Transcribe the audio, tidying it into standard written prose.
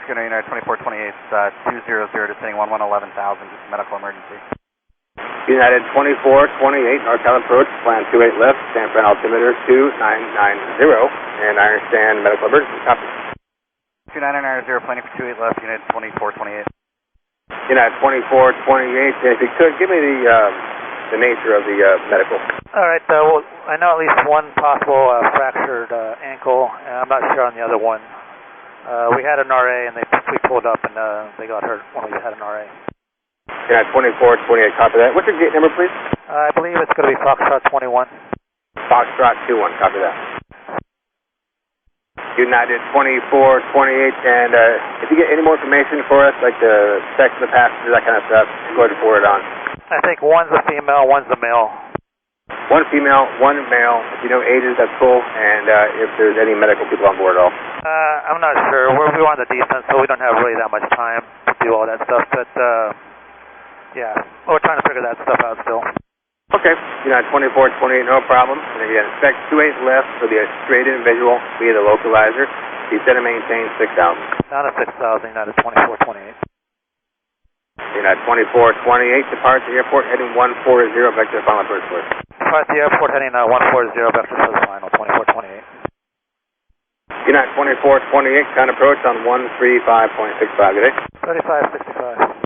United 2428, 200, descending 1110,000, just a medical emergency. United 2428, northbound approach, plan 28 left, San Fran altimeter 2990, and I understand medical emergency. Copy. 2990, planning for 28 left, United 2428. United 2428, if you could, give me the nature of the medical. All right, well, I know at least one possible fractured ankle, and I'm not sure on the other one. We had an RA, and we pulled up, and they got hurt when we had an RA. United 2428, copy that. What's your gate number, please? I believe it's going to be Foxtrot 21. Foxtrot 21, copy that. United 2428, and if you get any more information for us, like the sex of the passenger, that kind of stuff, go ahead and forward it on. I think one's a female, one's a male. One female, one male. If you know ages, that's cool, and if there's any medical people on board at all. I'm not sure. We were on the descent, so we don't have really that much time to do all that stuff, but yeah, we're trying to figure that stuff out still. Okay, United 2428, no problem. And again, expect 28 left for the straight in visual via the localizer. Descend and maintain 6,000. Down to 6,000, United 2428. United 2428, depart the airport heading 140, back to the final approach course. Depart the airport heading 140, vector for the final, 2428. United 2428, count approach on 135.65, good day. 3565.